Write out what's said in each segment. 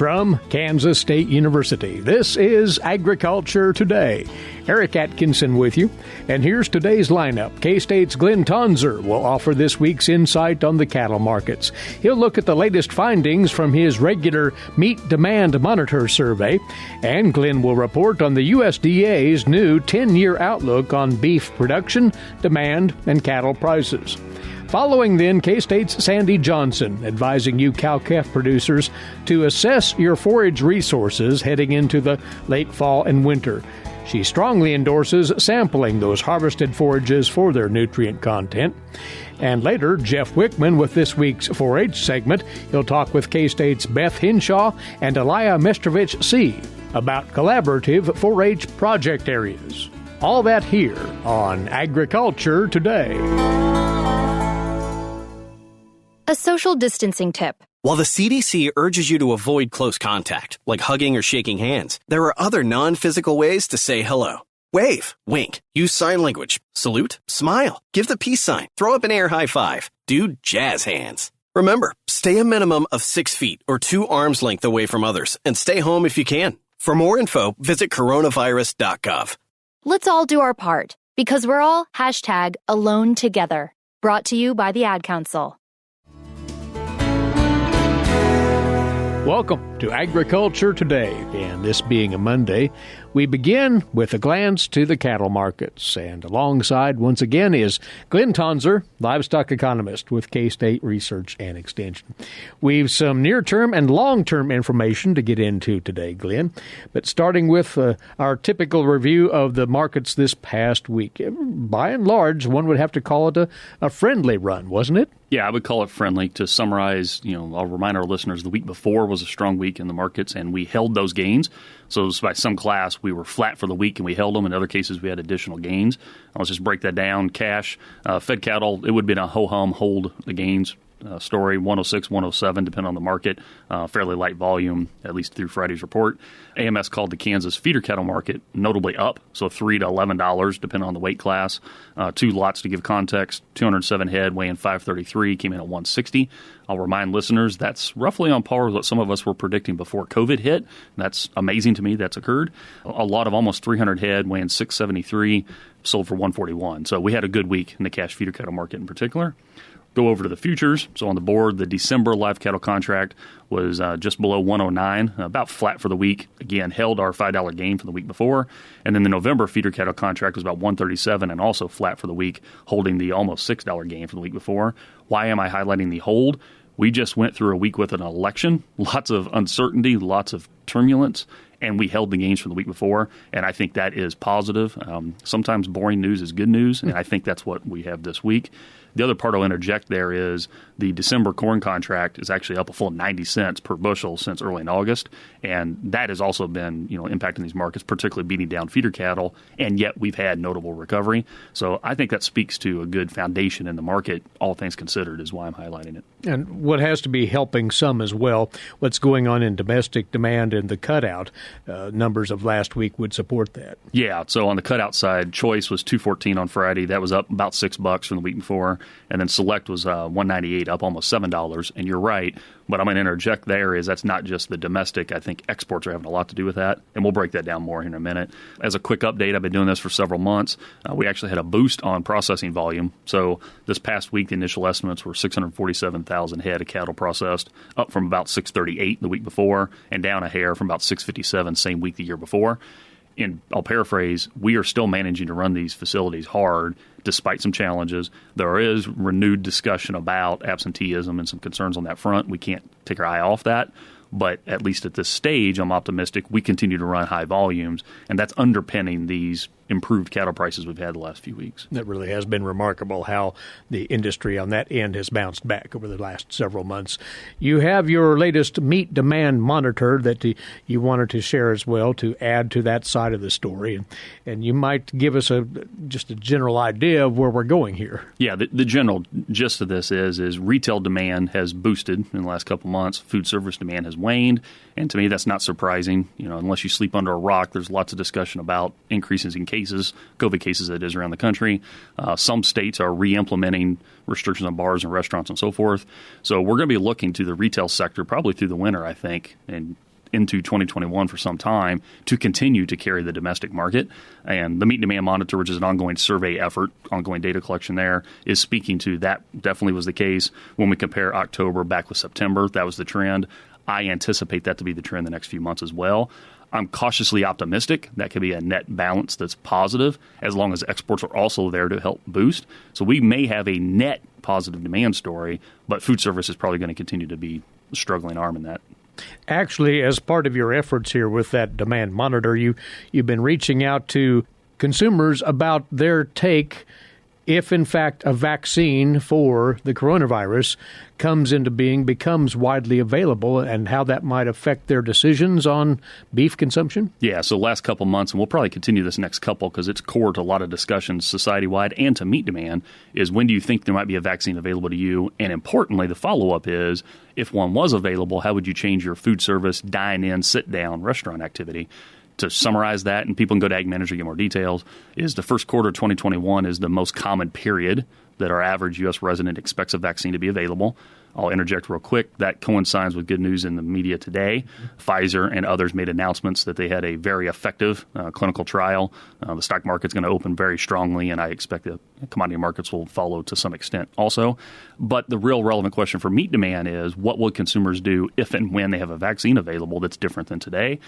From Kansas State University, this is Agriculture Today. Eric Atkinson with you. And here's today's lineup. K-State's Glynn Tonsor will offer this week's insight on the cattle markets. He'll look at the latest findings from his regular Meat Demand Monitor survey. And Glynn will report on the USDA's new 10-year outlook on beef production, demand, and cattle prices. Following then, K-State's Sandy Johnson advising you cow-calf producers to assess your forage resources heading into the late fall and winter. She strongly endorses sampling those harvested forages for their nutrient content. And later, Jeff Wickman with this week's Forage segment. He'll talk with K-State's Beth Hinshaw and Aliah Mestrovich Seay about collaborative forage project areas. All that here on Agriculture Today. A social distancing tip. While the CDC urges you to avoid close contact, like hugging or shaking hands, there are other non-physical ways to say hello. Wave, wink, use sign language, salute, smile, give the peace sign, throw up an air high five, do jazz hands. Remember, stay a minimum of 6 feet or 2 arms length away from others, and stay home if you can. For more info, visit coronavirus.gov. Let's all do our part, because we're all #AloneTogether. Brought to you by the Ad Council. Welcome to Agriculture Today, and this being a Monday, we begin with a glance to the cattle markets, and alongside, once again, is Glynn Tonsor, livestock economist with K-State Research and Extension. We've some near-term and long-term information to get into today, Glynn, but starting with our typical review of the markets this past week. By and large, one would have to call it a friendly run, wasn't it? Yeah, I would call it friendly. To summarize, I'll remind our listeners the week before was a strong week in the markets, and we held those gains. So by some class, we were flat for the week, and we held them. In other cases, we had additional gains. Let's just break that down. Cash, fed cattle, it would have been a ho-hum, hold the gains story, 106, 107, depending on the market. Fairly light volume, at least through Friday's report. AMS called the Kansas feeder cattle market notably up, so $3 to $11, depending on the weight class. 2 lots to give context, 207 head, weighing 533, came in at 160. I'll remind listeners that's roughly on par with what some of us were predicting before COVID hit. That's amazing to me that's occurred. A lot of almost 300 head, weighing 673, sold for 141. So we had a good week in the cash feeder cattle market in particular. Go over to the futures. So on the board, the December live cattle contract was just below 109, about flat for the week. Again, held our $5 gain from the week before. And then the November feeder cattle contract was about 137 and also flat for the week, holding the almost $6 gain from the week before. Why am I highlighting the hold? We just went through a week with an election, lots of uncertainty, lots of turbulence, and we held the gains from the week before, and I think that is positive. Sometimes boring news is good news, and I think that's what we have this week. The other part I'll interject there is the December corn contract is actually up a full 90 cents per bushel since early in August, and that has also been impacting these markets, particularly beating down feeder cattle, and yet we've had notable recovery. So I think that speaks to a good foundation in the market, all things considered, is why I'm highlighting it. And what has to be helping some as well, what's going on in domestic demand and the cutout numbers of last week would support that. Yeah, so on the cutout side, choice was $214 on Friday. That was up about $6 from the week before. And then select was $198, up almost $7. And you're right. What I'm going to interject there is that's not just the domestic. I think exports are having a lot to do with that. And we'll break that down more here in a minute. As a quick update, I've been doing this for several months. We actually had a boost on processing volume. So this past week, the initial estimates were 647,000 head of cattle processed, up from about 638 the week before, and down a hair from about 657 same week the year before. And I'll paraphrase, we are still managing to run these facilities hard despite some challenges. There is renewed discussion about absenteeism and some concerns on that front. We can't take our eye off that. But at least at this stage, I'm optimistic we continue to run high volumes, and that's underpinning these improved cattle prices we've had the last few weeks. That really has been remarkable how the industry on that end has bounced back over the last several months. You have your latest meat demand monitor that you wanted to share as well to add to that side of the story. And you might give us just a general idea of where we're going here. Yeah, the general gist of this is retail demand has boosted in the last couple months. Food service demand has waned. And to me, that's not surprising. Unless you sleep under a rock, there's lots of discussion about increases in cases, COVID cases that is around the country. Some states are re-implementing restrictions on bars and restaurants and so forth. So we're going to be looking to the retail sector probably through the winter, I think, and into 2021 for some time to continue to carry the domestic market. And the Meat Demand Monitor, which is an ongoing survey effort, ongoing data collection there, is speaking to that. Definitely was the case when we compare October back with September. That was the trend. I anticipate that to be the trend the next few months as well. I'm cautiously optimistic that could be a net balance that's positive as long as exports are also there to help boost. So we may have a net positive demand story, but food service is probably going to continue to be a struggling arm in that. Actually, as part of your efforts here with that demand monitor, you've been reaching out to consumers about their take if, in fact, a vaccine for the coronavirus comes into being, becomes widely available, and how that might affect their decisions on beef consumption? Yeah, so last couple months, and we'll probably continue this next couple because it's core to a lot of discussions society-wide and to meat demand, is when do you think there might be a vaccine available to you? And importantly, the follow-up is, if one was available, how would you change your food service, dine-in, sit-down restaurant activity? To summarize that, and people can go to Ag Manager to get more details, is the first quarter of 2021 is the most common period that our average U.S. resident expects a vaccine to be available. I'll interject real quick. That coincides with good news in the media today. Pfizer and others made announcements that they had a very effective clinical trial. The stock market's going to open very strongly, and I expect the commodity markets will follow to some extent also. But the real relevant question for meat demand is, what will consumers do if and when they have a vaccine available that's different than today?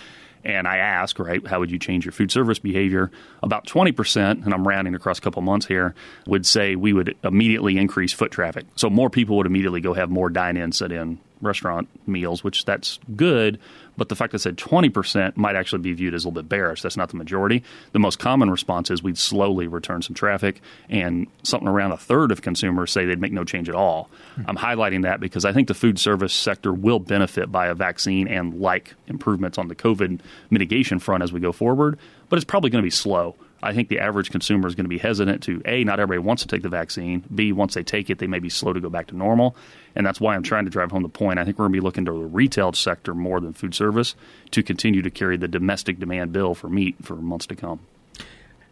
And I ask, right, how would you change your food service behavior? About 20%, and I'm rounding across a couple months here, would say we would immediately increase foot traffic. So more people would immediately go have more dine-in, sit-in restaurant meals, which that's good. But the fact that I said 20% might actually be viewed as a little bit bearish. That's not the majority. The most common response is we'd slowly return some traffic, and something around a third of consumers say they'd make no change at all. I'm highlighting that because I think the food service sector will benefit by a vaccine and like improvements on the COVID mitigation front as we go forward, but it's probably going to be slow. I think the average consumer is going to be hesitant to, A, not everybody wants to take the vaccine. B, once they take it, they may be slow to go back to normal. And that's why I'm trying to drive home the point. I think we're going to be looking to the retail sector more than food service to continue to carry the domestic demand bill for meat for months to come.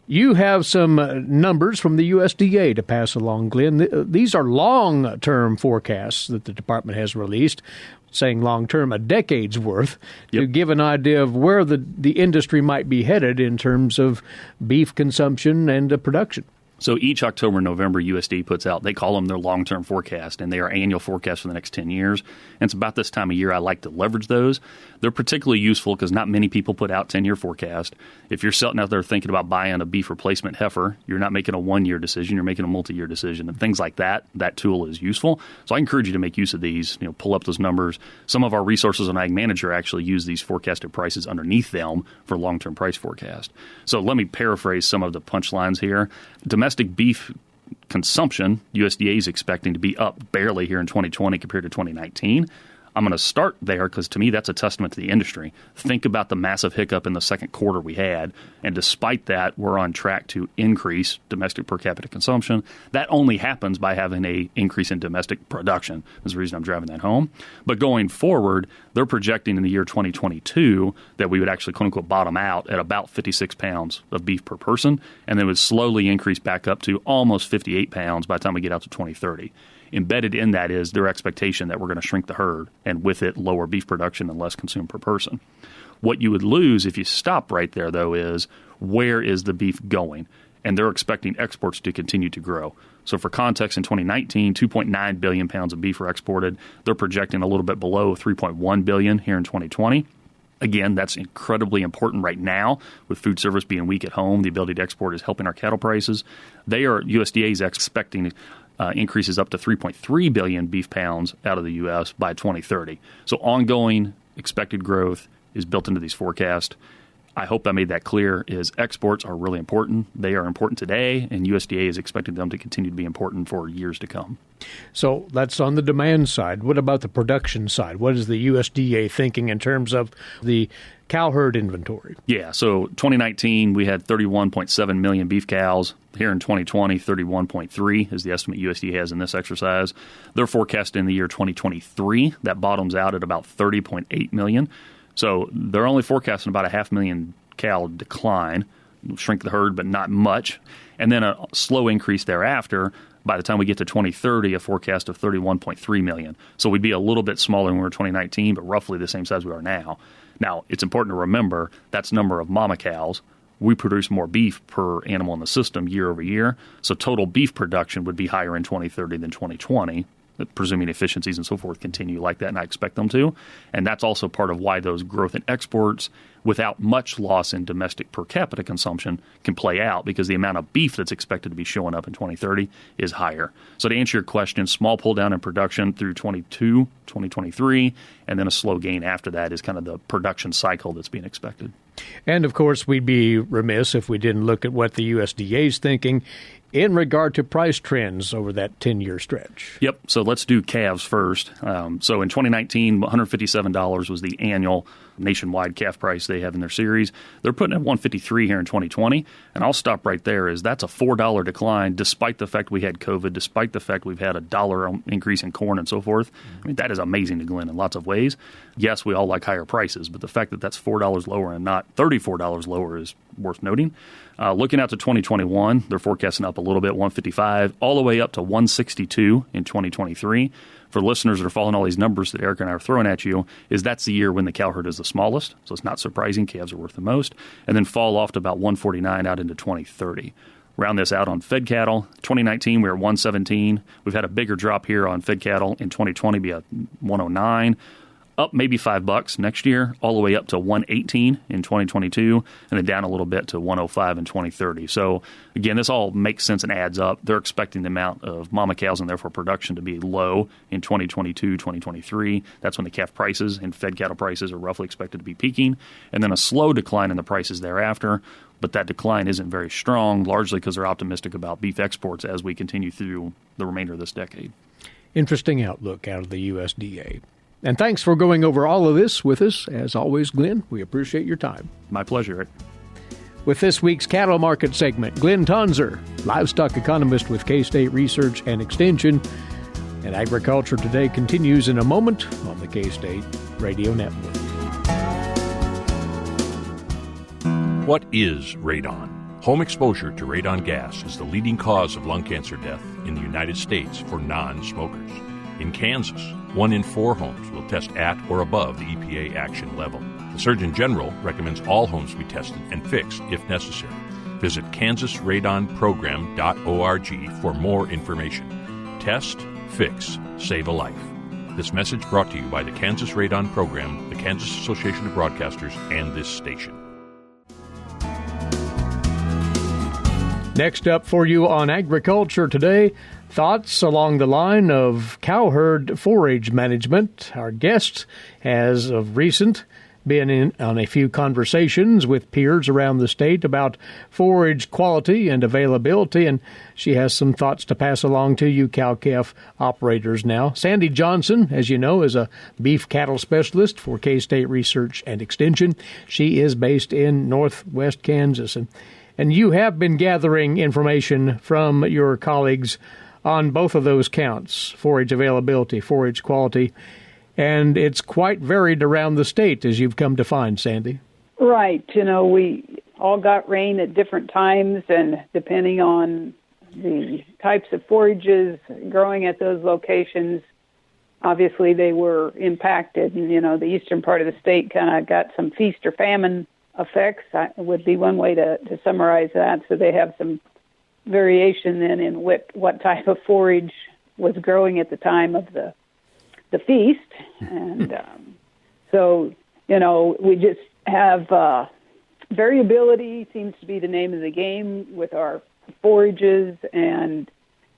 You have some numbers from the USDA to pass along, Glynn. These are long-term forecasts that the department has released, saying long-term, a decade's worth, to give an idea of where the industry might be headed in terms of beef consumption and production. So each October and November, USDA puts out, they call them their long-term forecast, and they are annual forecasts for the next 10 years. And it's about this time of year I like to leverage those. They're particularly useful because not many people put out 10-year forecast. If you're sitting out there thinking about buying a beef replacement heifer, you're not making a one-year decision, you're making a multi-year decision. And things like that, that tool is useful. So I encourage you to make use of these, pull up those numbers. Some of our resources on Ag Manager actually use these forecasted prices underneath them for long-term price forecast. So let me paraphrase some of the punchlines here. Domestic beef consumption, USDA is expecting to be up barely here in 2020 compared to 2019. I'm going to start there because to me that's a testament to the industry. Think about the massive hiccup in the second quarter we had, and despite that, we're on track to increase domestic per capita consumption. That only happens by having an increase in domestic production. That's the reason I'm driving that home. But going forward, they're projecting in the year 2022 that we would actually, quote unquote, bottom out at about 56 pounds of beef per person, and then would slowly increase back up to almost 58 pounds by the time we get out to 2030. Embedded in that is their expectation that we're going to shrink the herd and with it lower beef production and less consumed per person. What you would lose if you stop right there, though, is where is the beef going? And they're expecting exports to continue to grow. So for context, in 2019, 2.9 billion pounds of beef were exported. They're projecting a little bit below 3.1 billion here in 2020. Again, that's incredibly important right now with food service being weak at home. The ability to export is helping our cattle prices. USDA is expecting increases up to 3.3 billion beef pounds out of the U.S. by 2030. So ongoing expected growth is built into these forecasts. I hope I made that clear, is exports are really important. They are important today, and USDA is expecting them to continue to be important for years to come. So that's on the demand side. What about the production side? What is the USDA thinking in terms of the cow herd inventory? Yeah, so 2019, we had 31.7 million beef cows. Here in 2020, 31.3 is the estimate USDA has in this exercise. They're forecasting in the year 2023. That bottoms out at about 30.8 million. So they're only forecasting about a 500,000 cow decline. shrink the herd, but not much. And then a slow increase thereafter. By the time we get to 2030, a forecast of 31.3 million. So we'd be a little bit smaller than we were in 2019, but roughly the same size we are now. Now, it's important to remember that's number of mama cows. We produce more beef per animal in the system year over year. So total beef production would be higher in 2030 than 2020, presuming efficiencies and so forth continue like that, and I expect them to. And that's also part of why those growth in exports without much loss in domestic per capita consumption can play out, because the amount of beef that's expected to be showing up in 2030 is higher. So to answer your question, small pull down in production through 2023, and then a slow gain after that is kind of the production cycle that's being expected. And, of course, we'd be remiss if we didn't look at what the USDA is thinking in regard to price trends over that 10-year stretch. Yep. So let's do calves first. So in 2019, $157 was the annual nationwide calf price they have in their series. They're putting at $153 here in 2020. And I'll stop right there, as that's a $4 decline, despite the fact we had COVID, despite the fact we've had a $1 increase in corn and so forth. I mean, that is amazing to Glynn in lots of ways. Yes, we all like higher prices, but the fact that that's $4 lower and not $34 lower is worth noting. Looking out to 2021, they're forecasting up a little bit, $155, all the way up to $162 in 2023. For listeners that are following all these numbers that Eric and I are throwing at you, is that's the year when the cow herd is the smallest. So it's not surprising. Calves are worth the most. And then fall off to about $149 out into 2030. Round this out on fed cattle. 2019, we were at $117. We've had a bigger drop here on fed cattle. In 2020, be at $109. Up maybe $5 next year, all the way up to $118 in 2022, and then down a little bit to $105 in 2030. So, again, this all makes sense and adds up. They're expecting the amount of mama cows and therefore production to be low in 2022, 2023. That's when the calf prices and fed cattle prices are roughly expected to be peaking, and then a slow decline in the prices thereafter. But that decline isn't very strong, largely because they're optimistic about beef exports as we continue through the remainder of this decade. Interesting outlook out of the USDA. And thanks for going over all of this with us. As always, Glynn, we appreciate your time. My pleasure, Rick. With this week's cattle market segment, Glynn Tonsor, livestock economist with K-State Research and Extension. And Agriculture Today continues in a moment on the K-State Radio Network. What is radon? Home exposure to radon gas is the leading cause of lung cancer death in the United States for non-smokers. In Kansas, 1 in 4 homes will test at or above the EPA action level. The Surgeon General recommends all homes be tested and fixed if necessary. Visit kansasradonprogram.org for more information. Test, fix, save a life. This message brought to you by the Kansas Radon Program, the Kansas Association of Broadcasters, and this station. Next up for you on Agriculture Today, thoughts along the line of cow herd forage management. Our guest has, of recent, been in on a few conversations with peers around the state about forage quality and availability, and she has some thoughts to pass along to you cow-calf operators now. Sandy Johnson, as you know, is a beef cattle specialist for K-State Research and Extension. She is based in northwest Kansas, and you have been gathering information from your colleagues on both of those counts, forage availability, forage quality, and it's quite varied around the state, as you've come to find, Sandy. Right. You know, we all got rain at different times, and depending on the types of forages growing at those locations, obviously they were impacted. And, you know, the eastern part of the state kind of got some feast or famine effects, would be one way to summarize that. So they have some variation then in what type of forage was growing at the time of the feast. And so, you know, we just have variability seems to be the name of the game with our forages. And,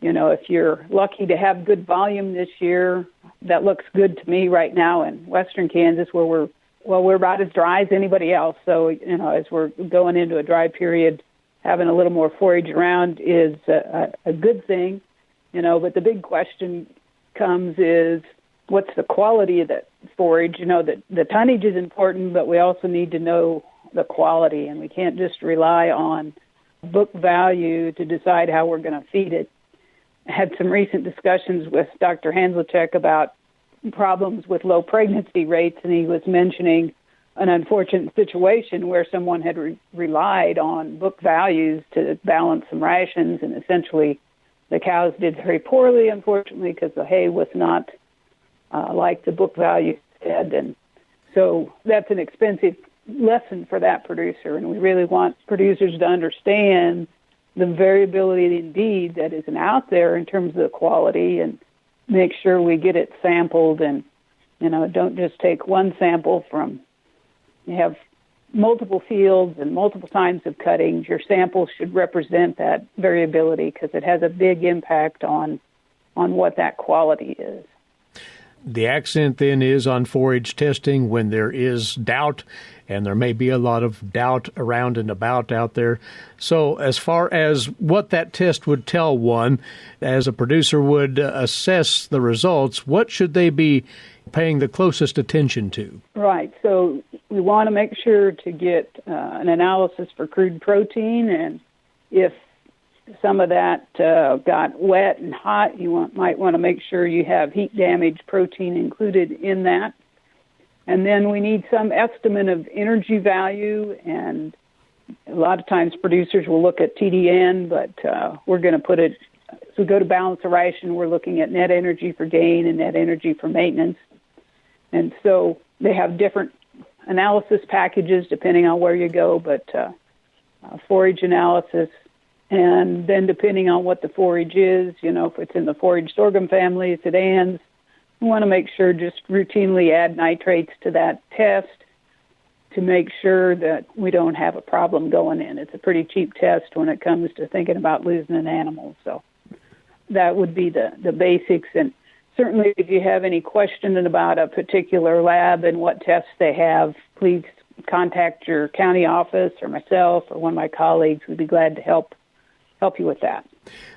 you know, if you're lucky to have good volume this year, that looks good to me right now in western Kansas, where we're about as dry as anybody else. So, you know, as we're going into a dry period, having a little more forage around is a good thing, you know. But the big question comes is, what's the quality of that forage? You know, the tonnage is important, but we also need to know the quality, and we can't just rely on book value to decide how we're going to feed it. I had some recent discussions with Dr. Hanzlicek about problems with low pregnancy rates, and he was mentioning an unfortunate situation where someone had relied on book values to balance some rations, and essentially the cows did very poorly, unfortunately, because the hay was not like the book value said. And so that's an expensive lesson for that producer, and we really want producers to understand the variability indeed that isn't out there in terms of the quality, and make sure we get it sampled, and don't just take one sample from. You have multiple fields and multiple times of cuttings. Your sample should represent that variability because it has a big impact on what that quality is. The accent then is on forage testing when there is doubt, and there may be a lot of doubt around and about out there. So as far as what that test would tell one, as a producer would assess the results, what should they be paying the closest attention to? Right. So we want to make sure to get an analysis for crude protein, and if some of that got wet and hot, you might want to make sure you have heat-damaged protein included in that. And then we need some estimate of energy value, and a lot of times producers will look at TDN, but we're going to put it, so we go to balance the ration, we're looking at net energy for gain and net energy for maintenance. And so they have different analysis packages depending on where you go, but forage analysis, and then depending on what the forage is, if it's in the forage sorghum family, sedans, we want to make sure just routinely add nitrates to that test to make sure that we don't have a problem going in. It's a pretty cheap test when it comes to thinking about losing an animal. So that would be the basics. And certainly if you have any question about a particular lab and what tests they have, please contact your county office or myself or one of my colleagues. We'd be glad to help you with that.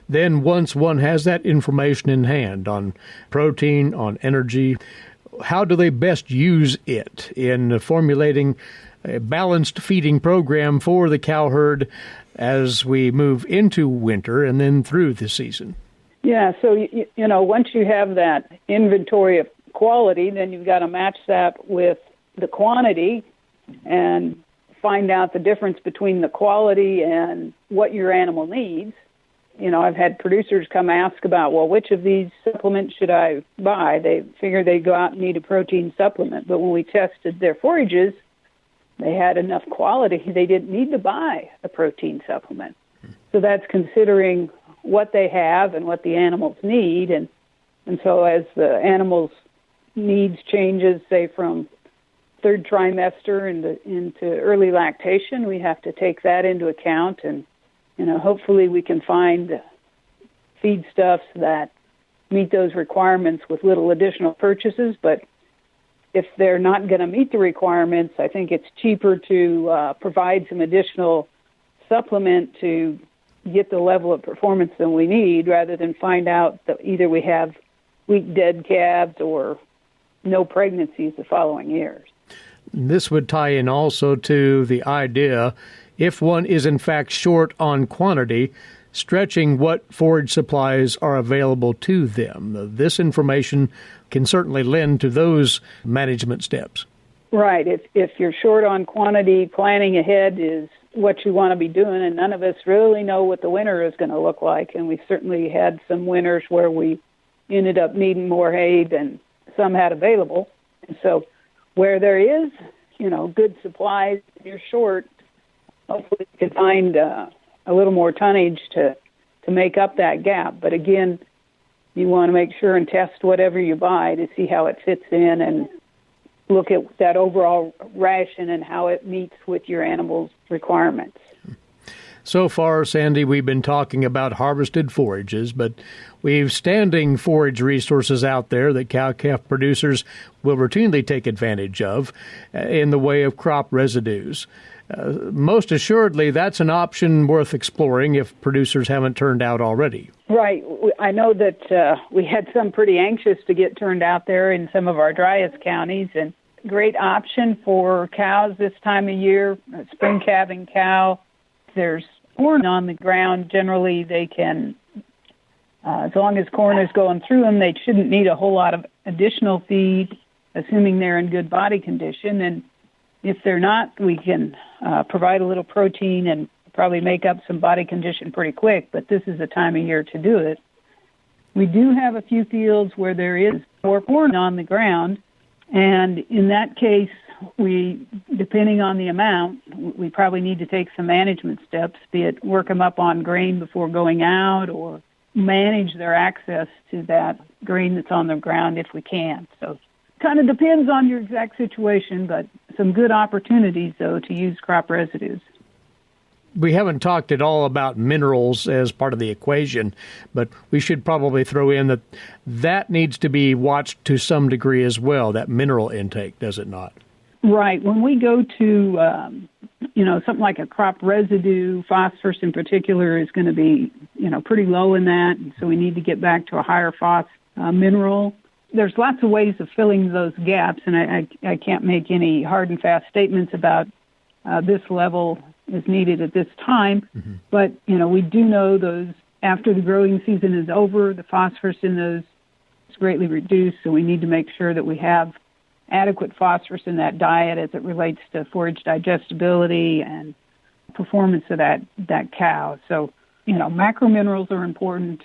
Then once one has that information in hand on protein, on energy, how do they best use it in formulating a balanced feeding program for the cow herd as we move into winter and then through the season? Yeah, so, once you have that inventory of quality, then you've got to match that with the quantity and find out the difference between the quality and what your animal needs. I've had producers come ask about, well, which of these supplements should I buy? They figure they go out and need a protein supplement. But when we tested their forages, they had enough quality. They didn't need to buy a protein supplement. So that's considering what they have and what the animals need. And so as the animals' needs changes, say from third trimester into early lactation, we have to take that into account, and hopefully we can find feedstuffs that meet those requirements with little additional purchases. But if they're not going to meet the requirements, I think it's cheaper to provide some additional supplement to get the level of performance than we need, rather than find out that either we have weak dead calves or no pregnancies the following years. This would tie in also to the idea, if one is in fact short on quantity, stretching what forage supplies are available to them. This information can certainly lend to those management steps. Right. If you're short on quantity, planning ahead is what you want to be doing, and none of us really know what the winter is going to look like, and we certainly had some winters where we ended up needing more hay than some had available. And so where there is, good supplies, if you're short, hopefully you can find a little more tonnage to make up that gap. But again, you want to make sure and test whatever you buy to see how it fits in, and look at that overall ration and how it meets with your animal's requirements. So far, Sandy, we've been talking about harvested forages, but we've standing forage resources out there that cow-calf producers will routinely take advantage of in the way of crop residues. Most assuredly, that's an option worth exploring if producers haven't turned out already. Right. I know that we had some pretty anxious to get turned out there in some of our driest counties, and great option for cows this time of year, spring calving cow. There's corn on the ground. Generally, they can, as long as corn is going through them, they shouldn't need a whole lot of additional feed, assuming they're in good body condition. And If they're not, we can provide a little protein and probably make up some body condition pretty quick, but this is the time of year to do it. We do have a few fields where there is more corn on the ground, and in that case, depending on the amount, we probably need to take some management steps, be it work them up on grain before going out or manage their access to that grain that's on the ground if we can. So kind of depends on your exact situation, but some good opportunities, though, to use crop residues. We haven't talked at all about minerals as part of the equation, but we should probably throw in that needs to be watched to some degree as well, that mineral intake, does it not? Right. When we go to, something like a crop residue, phosphorus in particular is going to be, pretty low in that, and so we need to get back to a higher phos mineral. There's lots of ways of filling those gaps, and I can't make any hard and fast statements about this level is needed at this time. Mm-hmm. But, we do know those after the growing season is over, the phosphorus in those is greatly reduced, so we need to make sure that we have adequate phosphorus in that diet as it relates to forage digestibility and performance of that cow. So, macro minerals are important.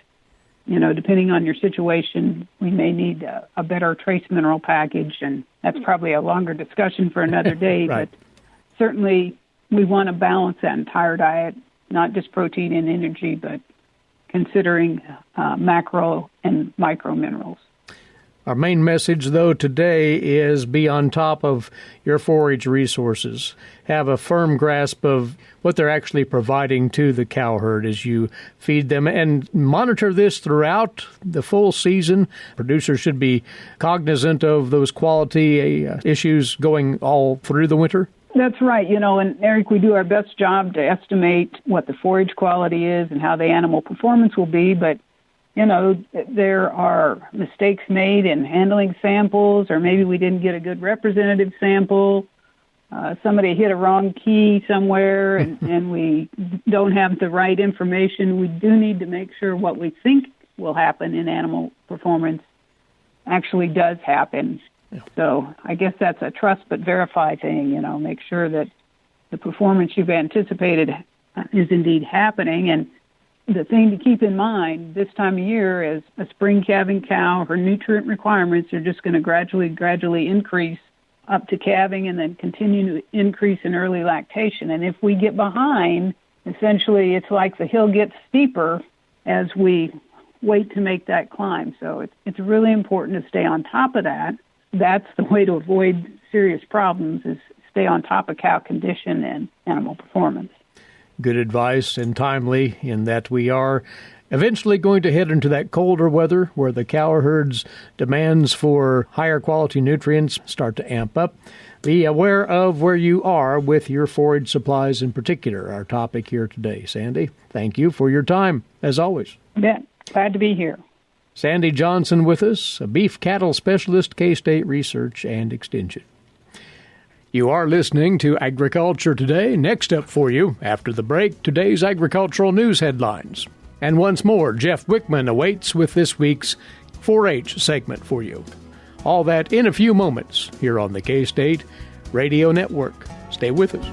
Depending on your situation, we may need a better trace mineral package, and that's probably a longer discussion for another day. Right. But certainly we want to balance that entire diet, not just protein and energy, but considering macro and micro minerals. Our main message, though, today is be on top of your forage resources. Have a firm grasp of what they're actually providing to the cow herd as you feed them, and monitor this throughout the full season. Producers should be cognizant of those quality issues going all through the winter. That's right. And Eric, we do our best job to estimate what the forage quality is and how the animal performance will be, but there are mistakes made in handling samples, or maybe we didn't get a good representative sample. Somebody hit a wrong key somewhere, and we don't have the right information. We do need to make sure what we think will happen in animal performance actually does happen. Yeah. So I guess that's a trust but verify thing, make sure that the performance you've anticipated is indeed happening. And the thing to keep in mind this time of year is a spring calving cow, her nutrient requirements are just going to gradually increase up to calving and then continue to increase in early lactation. And if we get behind, essentially it's like the hill gets steeper as we wait to make that climb. So it's really important to stay on top of that. That's the way to avoid serious problems, is stay on top of cow condition and animal performance. Good advice, and timely in that we are eventually going to head into that colder weather where the cow herd's demands for higher quality nutrients start to amp up. Be aware of where you are with your forage supplies in particular, our topic here today. Sandy, thank you for your time, as always. Yeah, glad to be here. Sandy Johnson with us, a beef cattle specialist, K-State Research and Extension. You are listening to Agriculture Today. Next up for you, after the break, today's agricultural news headlines. And once more, Jeff Wickman awaits with this week's Forage segment for you. All that in a few moments here on the K-State Radio Network. Stay with us.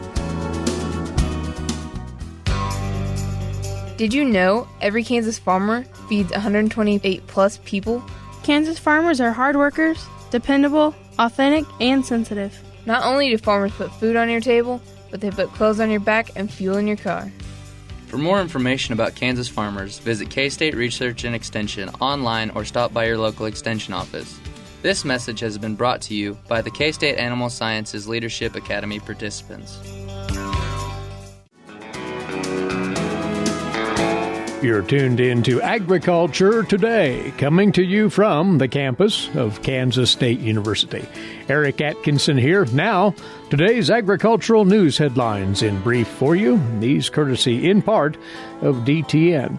Did you know every Kansas farmer feeds 128-plus people? Kansas farmers are hard workers, dependable, authentic, and sensitive. Not only do farmers put food on your table, but they put clothes on your back and fuel in your car. For more information about Kansas farmers, visit K-State Research and Extension online or stop by your local Extension office. This message has been brought to you by the K-State Animal Sciences Leadership Academy participants. You're tuned in to Agriculture Today, coming to you from the campus of Kansas State University. Eric Atkinson here. Now, today's agricultural news headlines in brief for you, these courtesy in part of DTN.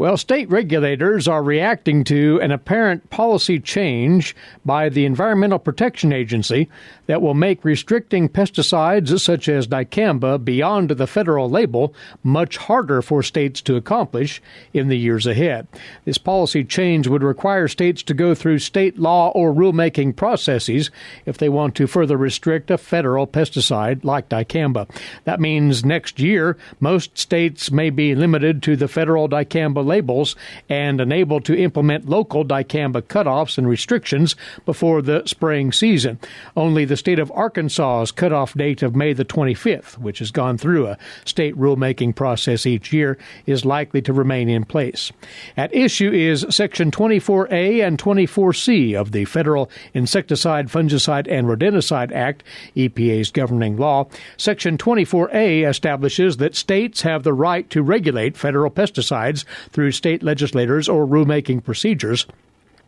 Well, state regulators are reacting to an apparent policy change by the Environmental Protection Agency that will make restricting pesticides such as dicamba beyond the federal label much harder for states to accomplish in the years ahead. This policy change would require states to go through state law or rulemaking processes if they want to further restrict a federal pesticide like dicamba. That means next year, most states may be limited to the federal dicamba labels and unable to implement local dicamba cutoffs and restrictions before the spraying season. Only the state of Arkansas's cutoff date of May the 25th, which has gone through a state rulemaking process each year, is likely to remain in place. At issue is Section 24A and 24C of the Federal Insecticide, Fungicide, and Rodenticide Act, EPA's governing law. Section 24A establishes that states have the right to regulate federal pesticides through state legislators or rulemaking procedures.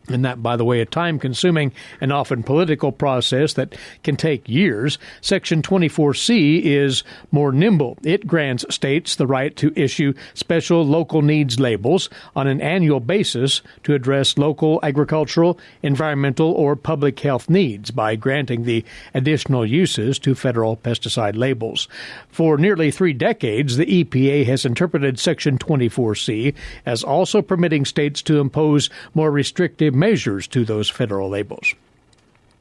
And that, by the way, a time-consuming and often political process that can take years. Section 24C is more nimble. It grants states the right to issue special local needs labels on an annual basis to address local agricultural, environmental, or public health needs by granting the additional uses to federal pesticide labels. For nearly 3 decades, the EPA has interpreted Section 24C as also permitting states to impose more restrictive measures to those federal labels.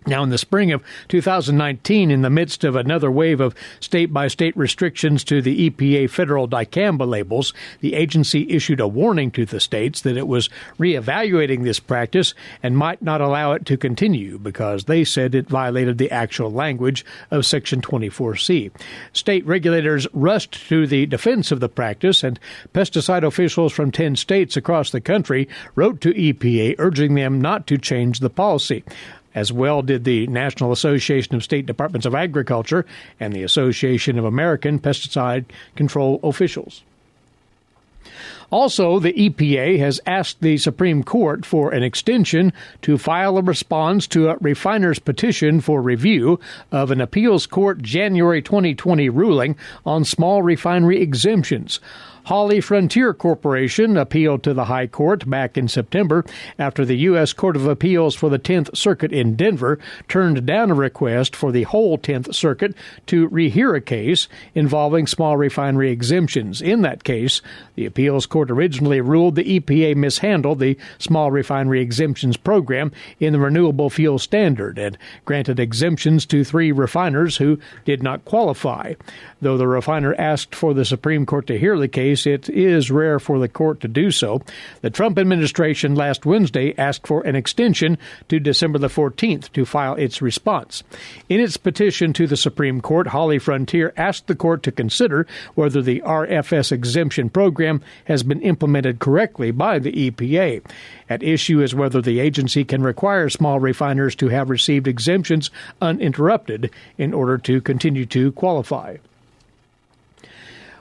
Now, in the spring of 2019, in the midst of another wave of state-by-state restrictions to the EPA federal dicamba labels, the agency issued a warning to the states that it was reevaluating this practice and might not allow it to continue because they said it violated the actual language of Section 24C. State regulators rushed to the defense of the practice, and pesticide officials from 10 states across the country wrote to EPA urging them not to change the policy. As well did the National Association of State Departments of Agriculture and the Association of American Pesticide Control Officials. Also, the EPA has asked the Supreme Court for an extension to file a response to a refiner's petition for review of an appeals court January 2020 ruling on small refinery exemptions. Holly Frontier Corporation appealed to the High Court back in September after the U.S. Court of Appeals for the 10th Circuit in Denver turned down a request for the whole 10th Circuit to rehear a case involving small refinery exemptions. In that case, the appeals court originally ruled the EPA mishandled the small refinery exemptions program in the renewable fuel standard and granted exemptions to 3 refiners who did not qualify. Though the refiner asked for the Supreme Court to hear the case, it is rare for the court to do so. The Trump administration last Wednesday asked for an extension to December the 14th to file its response. In its petition to the Supreme Court, Holly Frontier asked the court to consider whether the RFS exemption program has been implemented correctly by the EPA. At issue is whether the agency can require small refiners to have received exemptions uninterrupted in order to continue to qualify.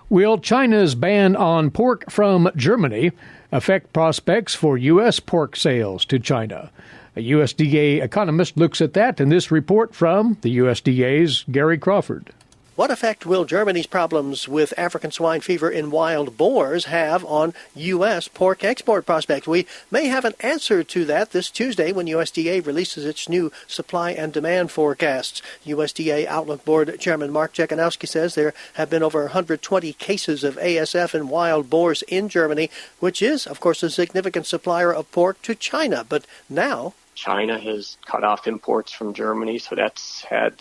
Will China's ban on pork from Germany affect prospects for U.S. pork sales to China? A USDA economist looks at that in this report from the USDA's Gary Crawford. What effect will Germany's problems with African swine fever in wild boars have on U.S. pork export prospects? We may have an answer to that this Tuesday when USDA releases its new supply and demand forecasts. USDA Outlook Board Chairman Mark Jekanowski says there have been over 120 cases of ASF in wild boars in Germany, which is, of course, a significant supplier of pork to China. But now China has cut off imports from Germany, so that's had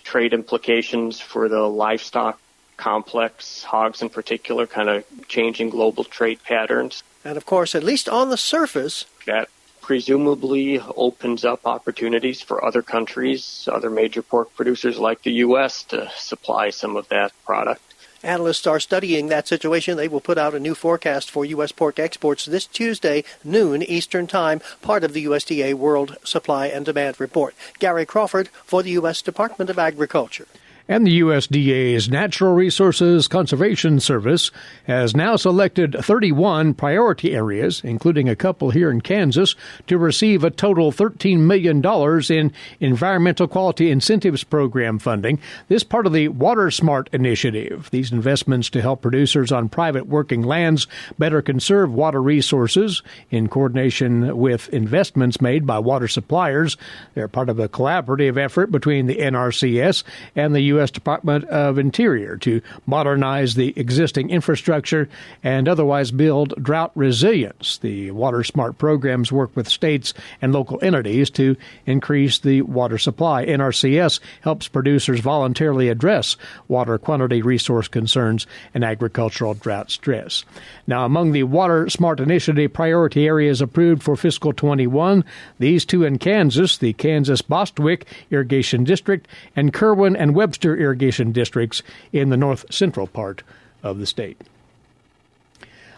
trade implications for the livestock complex, hogs in particular, kind of changing global trade patterns. And of course, at least on the surface, that presumably opens up opportunities for other countries, other major pork producers like the U.S. to supply some of that product. Analysts are studying that situation. They will put out a new forecast for U.S. pork exports this Tuesday, noon Eastern Time, part of the USDA World Supply and Demand Report. Gary Crawford for the U.S. Department of Agriculture. And the USDA's Natural Resources Conservation Service has now selected 31 priority areas, including a couple here in Kansas, to receive a total $13 million in Environmental Quality Incentives Program funding. This part of the Water Smart initiative. These investments to help producers on private working lands better conserve water resources in coordination with investments made by water suppliers. They're part of a collaborative effort between the NRCS and the U.S. Department of Interior to modernize the existing infrastructure and otherwise build drought resilience. The Water Smart programs work with states and local entities to increase the water supply. NRCS helps producers voluntarily address water quantity, resource concerns, and agricultural drought stress. Now, among the Water Smart Initiative priority areas approved for fiscal 21, these two in Kansas, the Kansas Bostwick Irrigation District and Kerwin and Webster Irrigation Districts in the north central part of the state.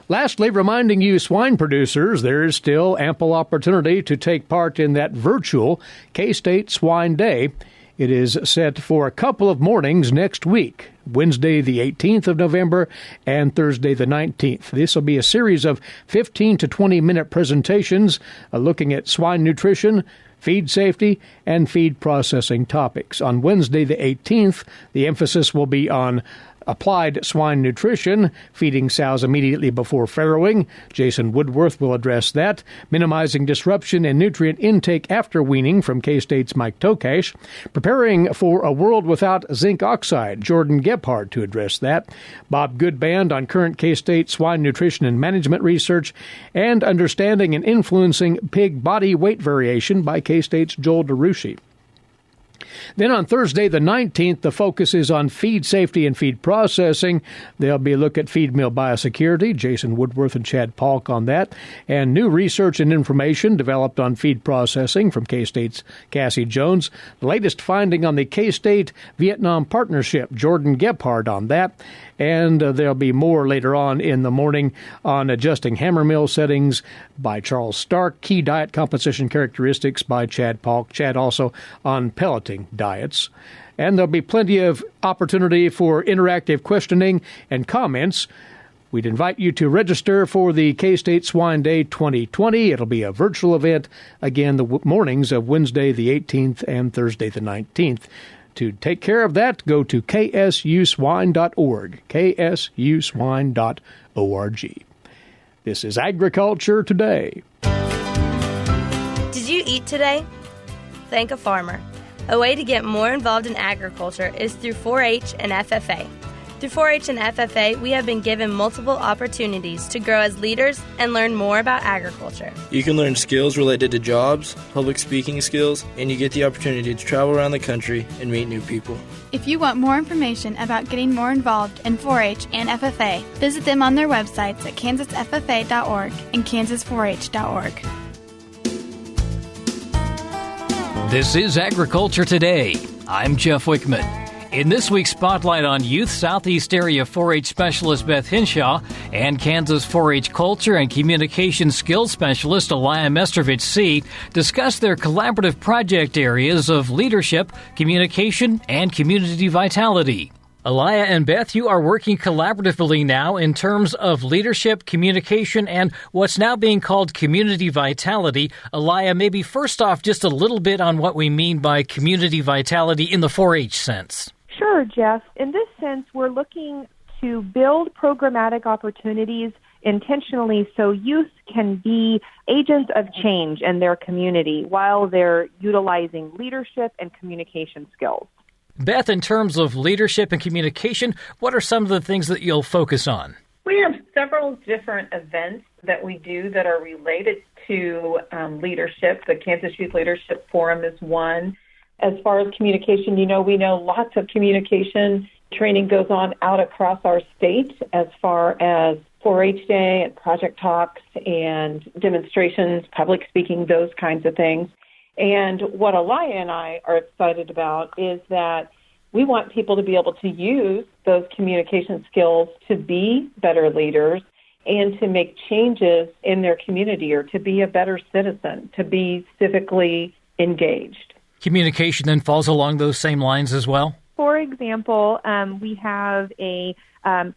Lastly, reminding you swine producers there is still ample opportunity to take part in that virtual K-State Swine Day. It is set for a couple of mornings next week, Wednesday the 18th of November and Thursday the 19th. This will be a series of 15 to 20-minute presentations looking at swine nutrition, feed safety, and feed processing topics. On Wednesday the 18th, the emphasis will be on applied swine nutrition, feeding sows immediately before farrowing. Jason Woodworth will address that. Minimizing disruption and nutrient intake after weaning from K-State's Mike Tokash. Preparing for a world without zinc oxide. Jordan Gebhardt to address that. Bob Goodband on current K-State swine nutrition and management research. And understanding and influencing pig body weight variation by K-State's Joel DeRushi. Then on Thursday, the 19th, the focus is on feed safety and feed processing. There'll be a look at feed mill biosecurity, Jason Woodworth and Chad Polk on that, and new research and information developed on feed processing from K-State's Cassie Jones. The latest finding on the K-State Vietnam Partnership, Jordan Gebhardt on that. And there'll be more later on in the morning on adjusting hammer mill settings by Charles Stark, key diet composition characteristics by Chad Polk. Chad also on pelleting diets. And there'll be plenty of opportunity for interactive questioning and comments. We'd invite you to register for the K-State Swine Day 2020. It'll be a virtual event, again, the mornings of Wednesday the 18th and Thursday the 19th. To take care of that, go to ksuswine.org, ksuswine.org. This is Agriculture Today. Did you eat today? Thank a farmer. A way to get more involved in agriculture is through 4-H and FFA. Through 4-H and FFA, we have been given multiple opportunities to grow as leaders and learn more about agriculture. You can learn skills related to jobs, public speaking skills, and you get the opportunity to travel around the country and meet new people. If you want more information about getting more involved in 4-H and FFA, visit them on their websites at kansasffa.org and kansas4h.org. This is Agriculture Today. I'm Jeff Wickman. In this week's Spotlight on Youth, Southeast Area 4-H Specialist Beth Hinshaw and Kansas 4-H Culture and Communication Skills Specialist Aliah Mestrovich Seay discuss their collaborative project areas of leadership, communication, and community vitality. Aliah and Beth, you are working collaboratively now in terms of leadership, communication, and what's now being called community vitality. Aliah, maybe first off, just a little bit on what we mean by community vitality in the 4-H sense. Sure, Jeff. In this sense, we're looking to build programmatic opportunities intentionally so youth can be agents of change in their community while they're utilizing leadership and communication skills. Beth, in terms of leadership and communication, what are some of the things that you'll focus on? We have several different events that we do that are related to leadership. The Kansas Youth Leadership Forum is one. As far as communication, we know lots of communication training goes on out across our state as far as 4-H Day and project talks and demonstrations, public speaking, those kinds of things. And what Aliah and I are excited about is that we want people to be able to use those communication skills to be better leaders and to make changes in their community or to be a better citizen, to be civically engaged. Communication then falls along those same lines as well? for example, we have a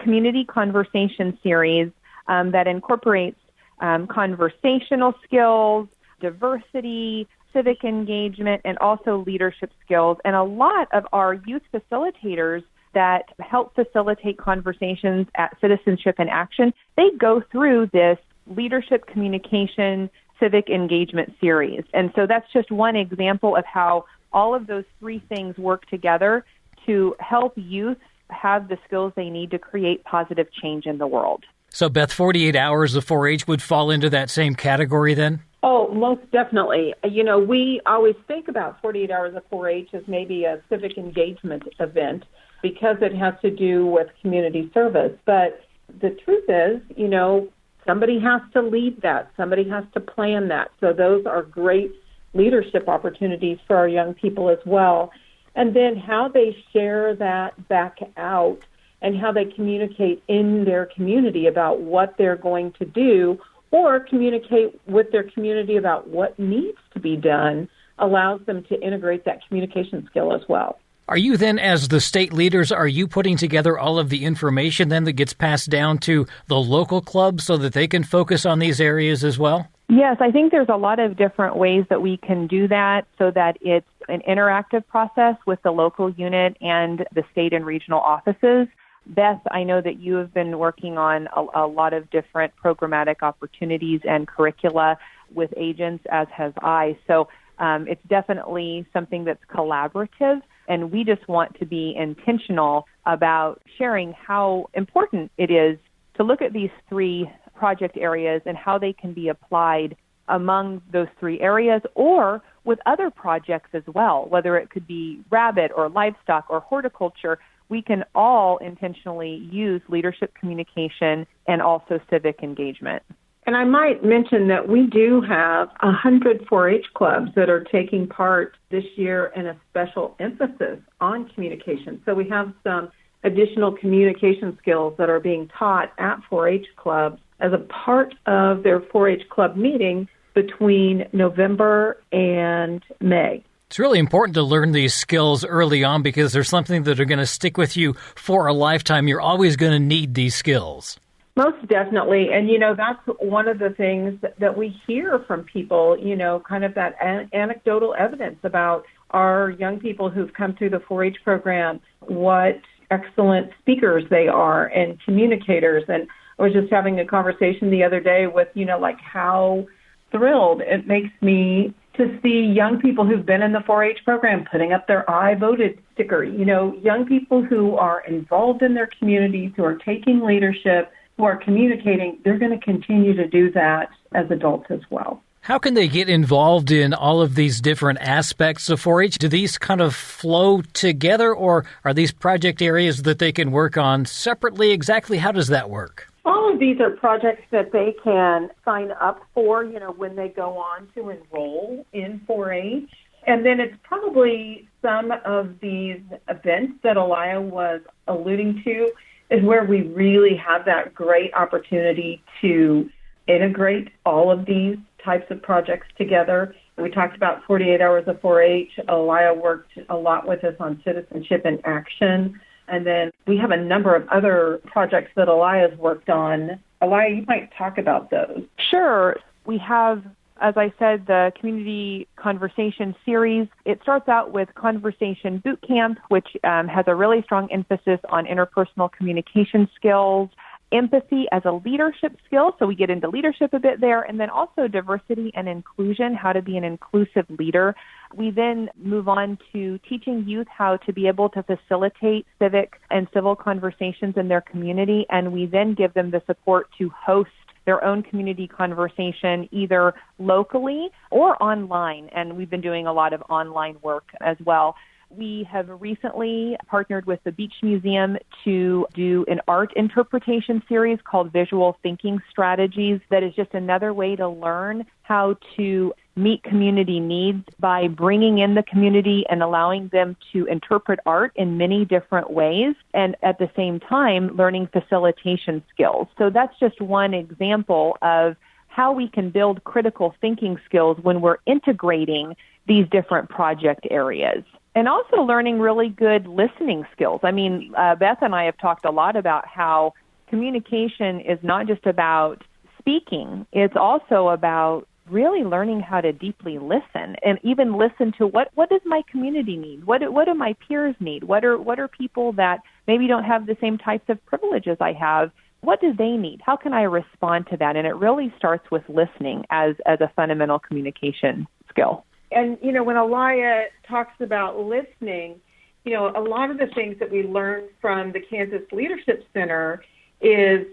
community conversation series that incorporates conversational skills, diversity, civic engagement, and also leadership skills. And a lot of our youth facilitators that help facilitate conversations at Citizenship in Action, they go through this leadership communication civic engagement series. And so that's just one example of how all of those three things work together to help youth have the skills they need to create positive change in the world. So, Beth, 48 hours of 4-H would fall into that same category then? Oh, most definitely. You know, we always think about 48 hours of 4-H as maybe a civic engagement event because it has to do with community service. But the truth is, you know, somebody has to lead that. Somebody has to plan that. So those are great leadership opportunities for our young people as well. And then how they share that back out and how they communicate in their community about what they're going to do or communicate with their community about what needs to be done allows them to integrate that communication skill as well. Are you then, as the state leaders, are you putting together all of the information then that gets passed down to the local clubs so that they can focus on these areas as well? Yes, I think there's a lot of different ways that we can do that so that it's an interactive process with the local unit and the state and regional offices. Beth, I know that you have been working on a lot of different programmatic opportunities and curricula with agents, as has I. So it's definitely something that's collaborative, and we just want to be intentional about sharing how important it is to look at these three project areas and how they can be applied among those three areas or with other projects as well, whether it could be rabbit or livestock or horticulture. We can all intentionally use leadership communication and also civic engagement. And I might mention that we do have 100 4-H clubs that are taking part this year in a special emphasis on communication. So we have some additional communication skills that are being taught at 4-H clubs as a part of their 4-H club meeting between November and May. It's really important to learn these skills early on because there's something that are going to stick with you for a lifetime. You're always going to need these skills. Most definitely. And, you know, that's one of the things that we hear from people, you know, kind of that anecdotal evidence about our young people who've come through the 4-H program, what excellent speakers they are and communicators. And I was just having a conversation the other day with, you know, like how thrilled it makes me to see young people who've been in the 4-H program putting up their I voted sticker, you know, young people who are involved in their communities, who are taking leadership, who are communicating. They're going to continue to do that as adults as well. How can they get involved in all of these different aspects of 4-H? Do these kind of flow together, or are these project areas that they can work on separately? Exactly how does that work? All of these are projects that they can sign up for, you know, when they go on to enroll in 4-H. And then it's probably some of these events that Aliah was alluding to is where we really have that great opportunity to integrate all of these types of projects together. We talked about 48 hours of 4-H. Aliah worked a lot with us on Citizenship in Action. And then we have a number of other projects that Aliah's worked on. Aliah, you might talk about those. Sure. We have, as I said, the Community Conversation Series. It starts out with Conversation Boot Camp, which has a really strong emphasis on interpersonal communication skills, empathy as a leadership skill, so we get into leadership a bit there, and then also diversity and inclusion, how to be an inclusive leader. We then move on to teaching youth how to be able to facilitate civic and civil conversations in their community, and we then give them the support to host their own community conversation either locally or online, and we've been doing a lot of online work as well. We have recently partnered with the Beach Museum to do an art interpretation series called Visual Thinking Strategies that is just another way to learn how to meet community needs by bringing in the community and allowing them to interpret art in many different ways, and at the same time learning facilitation skills. So that's just one example of how we can build critical thinking skills when we're integrating these different project areas. And also learning really good listening skills. I mean, Beth and I have talked a lot about how communication is not just about speaking. It's also about really learning how to deeply listen, and even listen to what does my community need? What do my peers need? What are people that maybe don't have the same types of privileges I have? What do they need? How can I respond to that? And it really starts with listening as a fundamental communication skill. And, when Aliah talks about listening, a lot of the things that we learned from the Kansas Leadership Center is,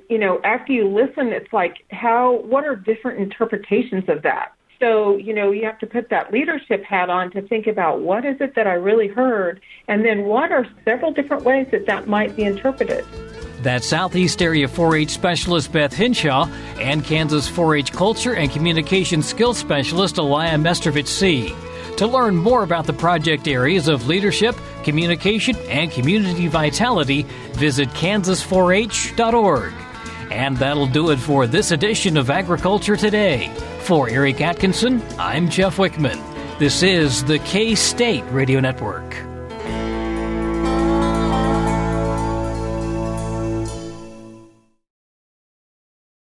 after you listen, it's like what are different interpretations of that? So, you have to put that leadership hat on to think about what is it that I really heard, and then what are several different ways that might be interpreted. That's Southeast Area 4-H Specialist Beth Hinshaw and Kansas 4-H Culture and Communication Skills Specialist Aliah Mestrovich Seay. To learn more about the project areas of leadership, communication, and community vitality, visit kansas4h.org. And that'll do it for this edition of Agriculture Today. For Eric Atkinson, I'm Jeff Wickman. This is the K-State Radio Network.